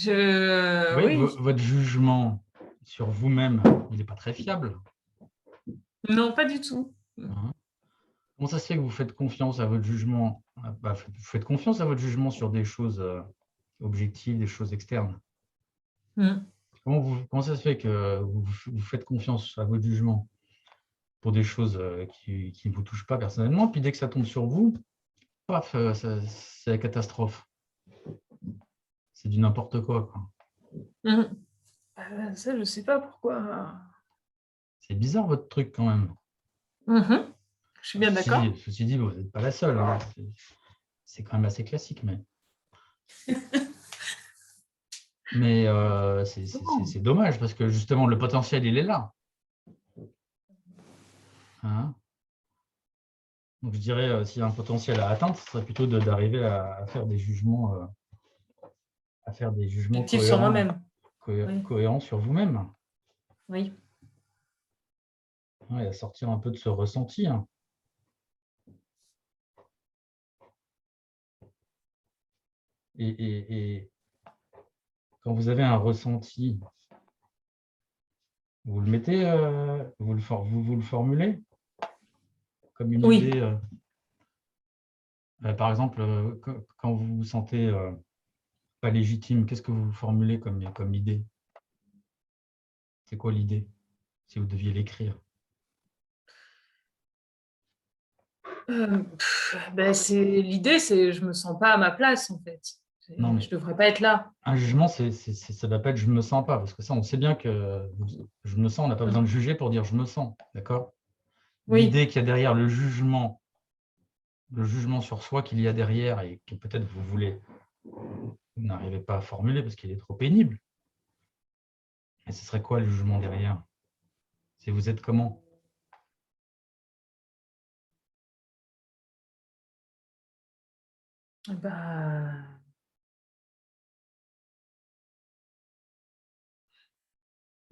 oui. Votre jugement sur vous-même, il n'est pas très fiable. Non, pas du tout. Hein. Comment ça se fait que vous faites confiance à votre jugement? Vous faites confiance à votre jugement sur des choses objectives, des choses externes. Comment comment ça se fait que vous faites confiance à votre jugement pour des choses qui ne vous touchent pas personnellement, puis dès que ça tombe sur vous, paf, c'est la catastrophe. C'est du n'importe quoi, quoi. Ça, je ne sais pas pourquoi. C'est bizarre votre truc quand même. Je suis bien d'accord. Ceci dit, vous n'êtes pas la seule. Hein. C'est quand même assez classique, mais c'est dommage parce que justement le potentiel il est là. Hein, donc je dirais s'il y a un potentiel à atteindre, ce serait plutôt d'arriver à faire des jugements, Objectif sur moi-même. cohérents sur vous-même. Oui. Ouais, à sortir un peu de ce ressenti. Hein. Et quand vous avez un ressenti, vous le mettez, vous le formulez comme une idée. Par exemple, quand vous vous sentez pas légitime, qu'est-ce que vous formulez comme idée? C'est quoi l'idée, si vous deviez l'écrire? L'idée, c'est je me sens pas à ma place, en fait. Non, mais je devrais pas être là. un jugement, ça ne doit pas être « je me sens pas », parce que ça, on sait bien que « je me sens », on n'a pas besoin de juger pour dire « je me sens », d'accord? Oui. L'idée qu'il y a derrière le jugement sur soi qu'il y a derrière et que peut-être vous n'arrivez pas à formuler parce qu'il est trop pénible. Et ce serait quoi le jugement derrière? C'est vous êtes comment?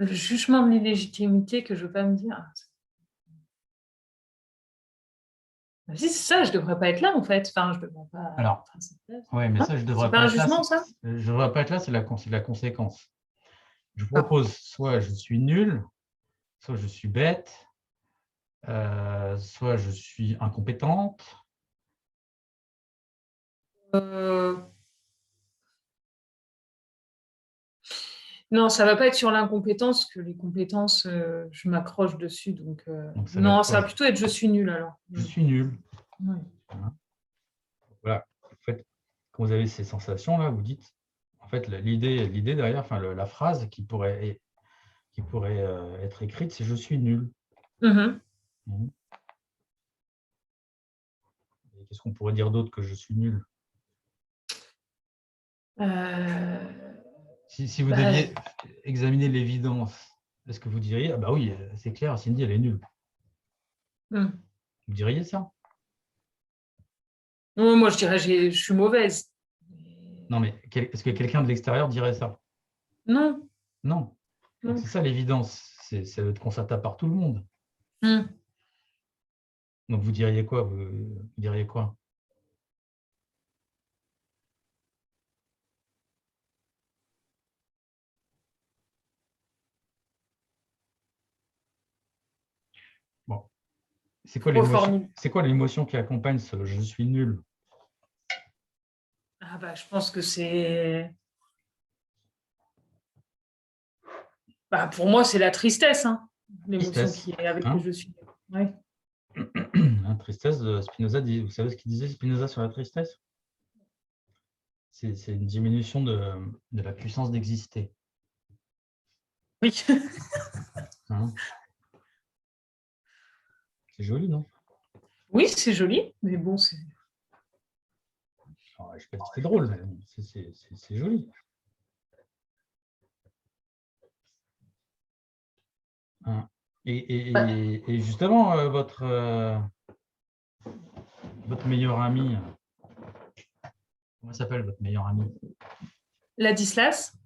Le jugement de l'illégitimité que je veux pas me dire. Si, c'est ça, je devrais pas être là, en fait. Enfin, je devrais pas. Alors, oui, mais ça, je devrais pas être là. C'est pas un jugement, ça? Je devrais pas être là, c'est la conséquence. Je vous propose soit je suis nul, soit je suis bête, soit je suis incompétente. Non, ça va pas être sur l'incompétence, que les compétences, je m'accroche dessus. Donc non, ça va plutôt être je suis nul alors. Je suis nul. Oui. Voilà. En fait, quand vous avez ces sensations-là, vous dites, en fait, l'idée derrière, enfin, la phrase qui pourrait être écrite, c'est « je suis nul ». Qu'est-ce qu'on pourrait dire d'autre que je suis nul? Si vous deviez examiner l'évidence, est-ce que vous diriez « ah bah oui, c'est clair, Cindy, elle est nulle ». Vous diriez ça? Non, moi, je dirais je suis mauvaise. Non, mais est-ce que quelqu'un de l'extérieur dirait ça? Non. Non. C'est ça l'évidence, c'est être constatable par tout le monde. Donc vous diriez quoi? Vous diriez quoi? Bon. C'est quoi l'émotion qui accompagne ce « je suis nul » ? Je pense que c'est... pour moi, c'est la tristesse, hein, l'émotion qui est avec le « je suis nul ». La tristesse, Spinoza dit, vous savez ce qu'il disait Spinoza sur la tristesse? C'est une diminution de la puissance d'exister. Oui. Hein? C'est joli, non? Oui, c'est joli, mais bon, c'est... Je ne sais pas si c'est drôle, mais c'est joli. Hein? Et justement, votre meilleur ami, comment s'appelle votre meilleur ami? Ladislas?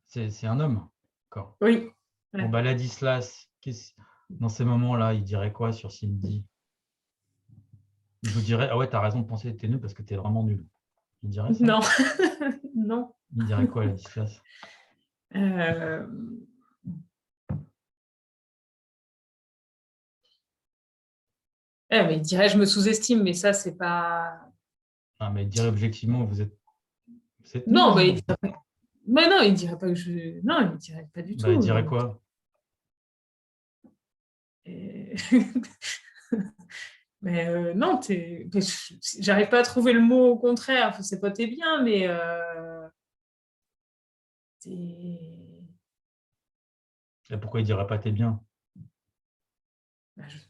C'est un homme? D'accord. Oui. Bon, Ladislas, dans ces moments-là, il dirait quoi sur Cindy? Il vous dirait « ah ouais, tu as raison de penser que tu es nul parce que tu es vraiment nul ». Il dirait ça? Non. Non. Il dirait quoi, Ladislas? Mais il dirait je me sous-estime, mais ça, c'est pas... Ah, mais il dirait objectivement vous êtes Non, nul. mais Mais non, il ne dirait pas que je... Non, il ne dirait pas du Bah, il tout. dirait quoi? Et- Mais non, j'arrive pas à trouver le mot au contraire. Enfin, c'est pas t'es bien, mais t'es- Et pourquoi il dirait pas t'es bien?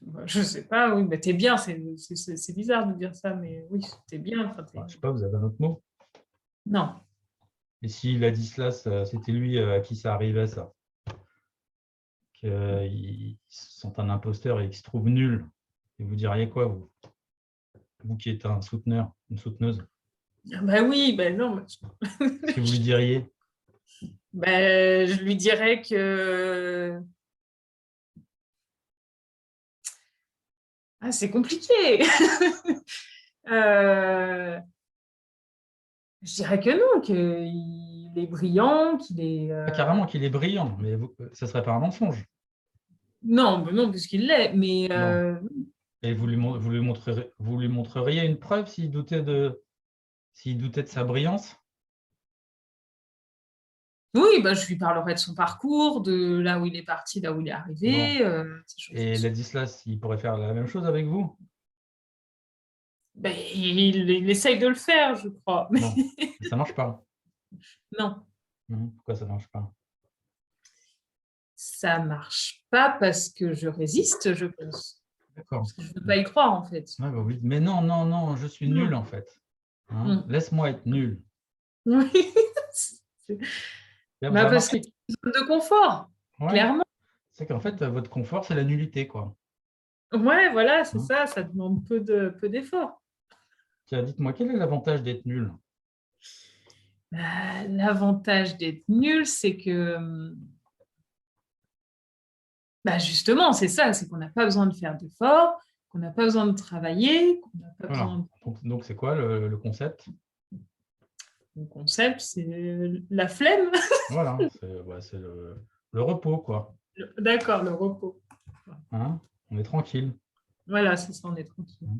bah, je sais pas, oui, mais t'es bien, c'est bizarre de dire ça, mais oui, t'es bien. Enfin, Je sais pas, vous avez un autre mot? Non. Et si Ladislas, c'était lui à qui ça arrivait, ça? Qu'ils sont un imposteur et qu'ils se trouvent nuls. Et vous diriez quoi, vous? Vous qui êtes un souteneur, une souteneuse? Ah bah oui, ben non. Qu'est-ce que vous lui diriez? Ben, je lui dirais que ah, c'est compliqué. Euh, je dirais que non, qu'il est brillant, qu'il est... Ah, carrément qu'il est brillant, mais ça serait pas un mensonge. Non, ben non, puisqu'il l'est, mais Bon. Et vous lui montreriez une preuve s'il doutait de sa brillance? oui, ben, je lui parlerai de son parcours, de là où il est parti, là où il est Bon. arrivé, ces Et choses. Ladislas, il pourrait faire la même chose avec vous? Ben, il essaye de le faire, je crois, mais Bon, mais ça marche pas. non, Pourquoi ça marche pas? ça marche pas parce que je résiste, je pense. D'accord. Parce que je ne veux pas y croire, en fait. Ouais, bah oui. Mais non, non, non, je suis nul Non. en fait. Hein, Mm. laisse-moi être nul. Oui. C'est- Là, vous Bah, avez parce remarqué? que tu es une zone de confort, Ouais. clairement. C'est qu'en fait, votre confort, c'est la nullité, quoi. Ouais, voilà, c'est Hein. ça, ça demande peu d'efforts. Tiens, dites-moi, quel est l'avantage d'être nul? Bah, l'avantage d'être nul, c'est que, bah, justement, c'est ça, c'est qu'on n'a pas besoin de faire d'efforts, qu'on n'a pas besoin de travailler, qu'on n'a pas Voilà. besoin Donc c'est quoi le concept? de concept, c'est la flemme. Voilà, c'est le repos, quoi. D'accord, le repos. Hein, on est tranquille. Voilà, c'est ça, on est tranquille. Hein.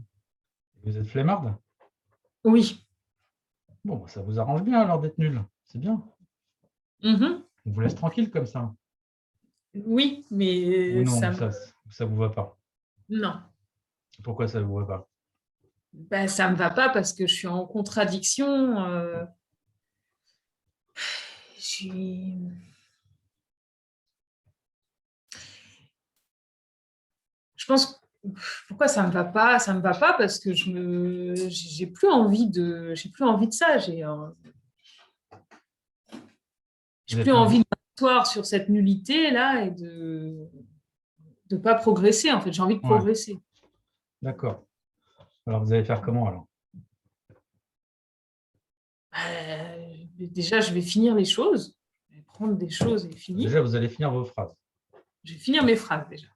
Vous êtes flemmarde? Oui. Bon, bah, ça vous arrange bien alors d'être nul. C'est bien. Mhm. On vous laisse tranquille comme ça. Oui, Ou mais non, ça vous va pas. non. Pourquoi ça vous va pas? Ben, ça me va pas parce que je suis en contradiction. Je suis- je pense pourquoi ça me va pas? Ça me va pas parce que j'ai plus envie de ça. Vous J'ai avez plus plus envie? envie de m'asseoir sur cette nullité là et de pas progresser. En fait, j'ai envie de Ouais, progresser. d'accord. Alors vous allez faire comment alors? Déjà, je vais finir les choses. Je vais prendre des choses et finir. Déjà, vous allez finir vos phrases. Je vais finir mes phrases déjà.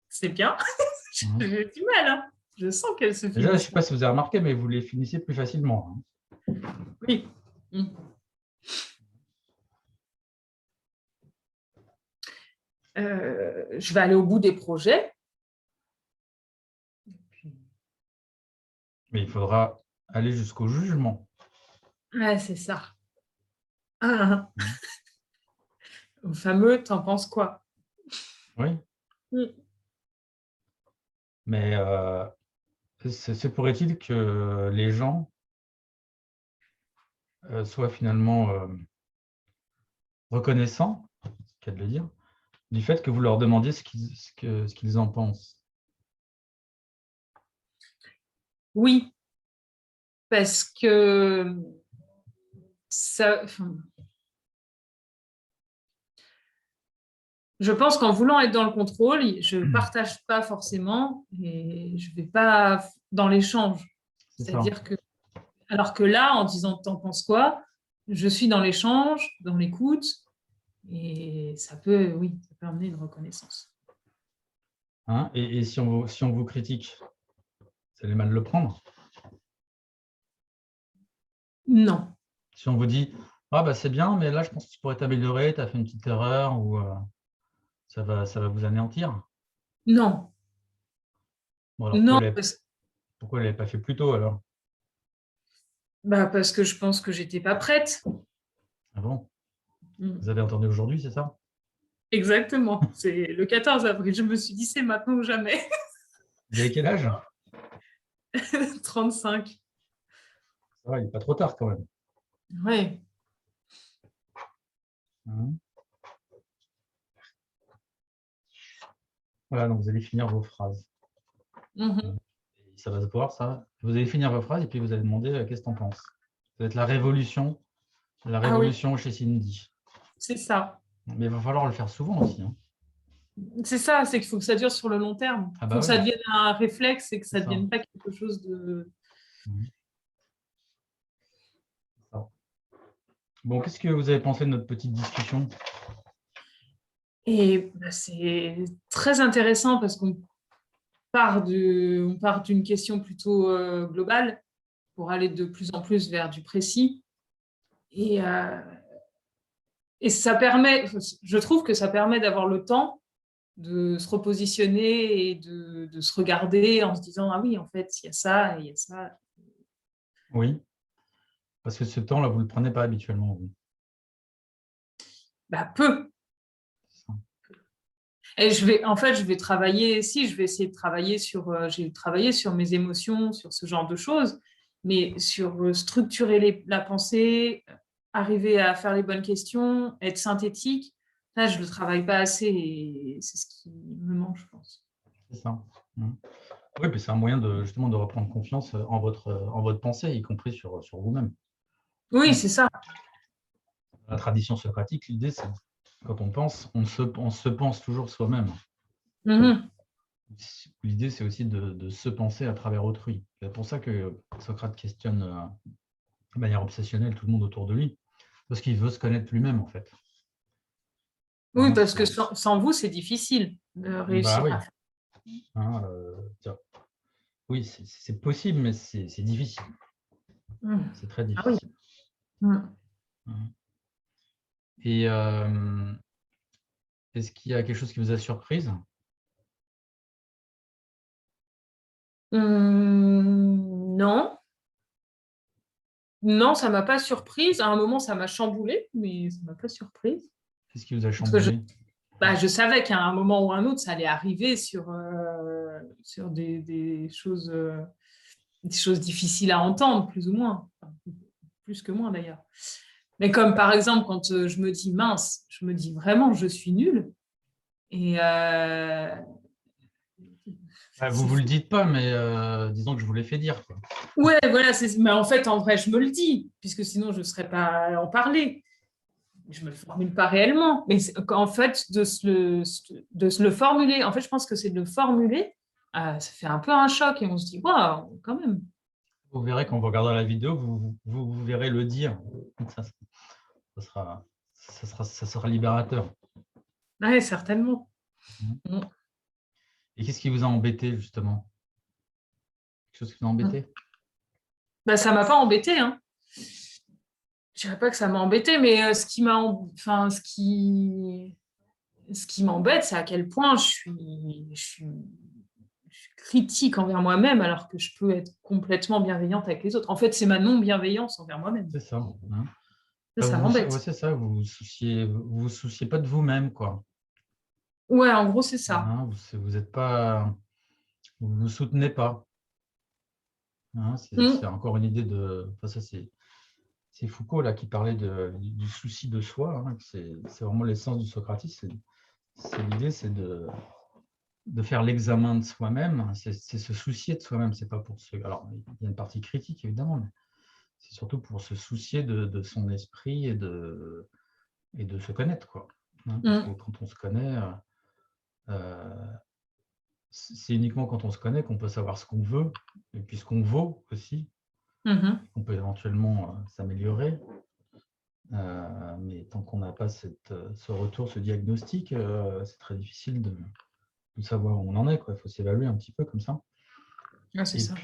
C'est bien. Hein. J'ai du mal, hein. Je sens qu'elles se Déjà, je ne finissent sais mal. pas si vous avez remarqué, mais vous les finissez plus facilement. Hein. Oui. Je vais aller au bout des projets. Mais il faudra aller jusqu'au jugement. Ouais, c'est ça. Ah, Hein. au fameux, t'en penses quoi? Oui, mais se pourrait-il que les gens soient finalement reconnaissants, c'est le cas de le dire, du fait que vous leur demandiez ce qu'ils en pensent? Oui, parce que ça, enfin, je pense qu'en voulant être dans le contrôle, je ne partage pas forcément et je ne vais pas dans l'échange. C'est ça. C'est-à-dire que, alors que là, en disant t'en penses quoi, je suis dans l'échange, dans l'écoute et oui, ça peut amener une reconnaissance. Hein, et si on vous critique, vous allez mal le prendre. Non, Si on vous dit, ah bah c'est bien, mais là je pense que tu pourrais t'améliorer, tu as fait une petite erreur, ou ça va vous anéantir. non, Bon, alors non, pourquoi vous ne l'avez pas fait plus tôt alors? bah parce que je pense que j'étais pas prête. Ah bon? Mm. Vous avez entendu aujourd'hui, c'est ça? Exactement. C'est le 14 avril. Je me suis dit, c'est maintenant ou jamais. Vous avez quel âge? 35. Ça va, il n'est pas trop tard quand même. Ouais. Hein. Voilà, donc vous allez finir vos phrases. Mhm. Et ça va se voir, ça. Vous allez finir vos phrases et puis vous allez demander qu'est-ce que tu en penses. Ça va être la Ah oui, révolution chez Cindy. c'est ça. Mais il va falloir le faire souvent aussi. Hein. C'est ça, c'est qu'il faut que ça dure sur le long terme. Ah Il faut bah que ça oui, devienne un réflexe et que c'est ça ne ça. devienne pas quelque chose de... Mhm, c'est ça. Bon, qu'est-ce que vous avez pensé de notre petite discussion? Et bah, c'est très intéressant parce on part d'une question plutôt globale pour aller de plus en plus vers du précis. Et, euh, et ça permet, je trouve que ça permet d'avoir le temps de se repositionner et de se regarder en se disant, ah oui, en fait, il y a ça et il y a ça. Oui, parce que ce temps-là, vous ne le prenez pas habituellement. Vous. Bah, peu. C'est ça. Et je vais travailler, si, je vais essayer de travailler sur, j'ai travaillé sur mes émotions, sur ce genre de choses, mais sur structurer la pensée, arriver à faire les bonnes questions, être synthétique, là, je ne le travaille pas assez et c'est ce qui me manque, je pense. C'est ça. Mhm. Oui, puis c'est un moyen de justement de reprendre confiance en votre pensée, y compris sur vous-même. Oui, Mhm. c'est ça. La tradition socratique, l'idée, c'est quand on pense, on se pense toujours soi-même. Mhm. L'idée, c'est aussi de se penser à travers autrui. C'est pour ça que Socrate questionne de manière obsessionnelle tout le monde autour de lui, parce qu'il veut se connaître lui-même, en fait. Oui, Hein, parce que sans vous, c'est difficile de bah réussir oui. à faire. Hein, oui, c'est possible, mais c'est difficile. Mhm. C'est très Ah oui. difficile. Mhm. Hein. Et est-ce qu'il y a quelque chose qui vous a surprise? Non. Non, ça m'a pas surprise. À un moment, ça m'a chamboulée, mais ça m'a pas surprise. Qu'est-ce qui vous a Parce que chamboulé? je savais qu'à un moment ou un autre, ça allait arriver sur des choses difficiles à entendre, plus ou moins. Enfin, plus que moins, d'ailleurs. Mais comme par exemple, quand je me dis mince, je me dis vraiment, je suis nulle. Et Bah, vous c'est ne vous le fou. dites pas, mais disons que je vous l'ai fait dire. Quoi. Ouais, voilà. Mais en fait, en vrai, je me le dis, puisque sinon, je ne serais pas à en parler. Je ne me le formule pas réellement, mais en fait, de se le formuler, en fait, je pense que c'est de le formuler, ça fait un peu un choc et on se dit, waouh, quand même. Vous verrez quand vous regarderez la vidéo, vous verrez le dire. Ça, ça sera libérateur. Oui, certainement. Mm. Et qu'est-ce qui vous a embêté, justement? Quelque chose qui vous a Mm. embêté? Bah, ça ne m'a pas embêté, hein. Je dirais pas que ça m'a embêté, mais ce qui m'embête, c'est à quel point je suis critique envers moi-même alors que je peux être complètement bienveillante avec les autres. En fait, c'est ma non-bienveillance envers moi-même. C'est ça. Hein. Ça Ouais, m'embête. c'est ça, vous souciez pas de vous-même, quoi. Ouais, en gros, c'est ça. Hein, vous êtes pas, vous vous soutenez pas. Hein, c'est Mm. encore une idée de. Enfin, ça, c'est Foucault là qui parlait du souci de soi. Hein, c'est vraiment l'essence du socratisme. L'idée, c'est de faire l'examen de soi-même. C'est se soucier de soi-même. C'est pas pour se. Alors, il y a une partie critique évidemment, mais c'est surtout pour se soucier de son esprit et de se connaître, quoi. Hein, parce que Mm. quand on se connaît, c'est uniquement quand on se connaît qu'on peut savoir ce qu'on veut et puis ce qu'on vaut aussi, Mhm. qu'on peut éventuellement s'améliorer. Mais tant qu'on n'a pas ce retour, ce diagnostic, c'est très difficile de savoir où on en est. Quoi. Il faut s'évaluer un petit peu comme ça. Ouais, c'est ça.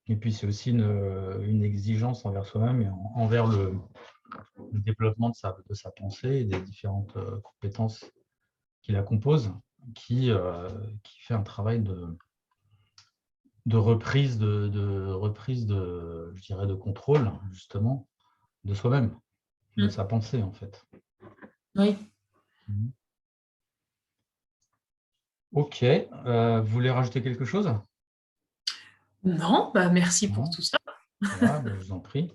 Et puis c'est aussi une exigence envers soi-même et envers le développement de sa pensée et des différentes compétences qui la composent, qui fait un travail de reprise, je dirais, de contrôle, justement, de soi-même. de sa pensée, en fait. Oui. Ok. Vous voulez rajouter quelque chose? Non, bah merci pour Non. tout ça. Voilà, je vous en prie.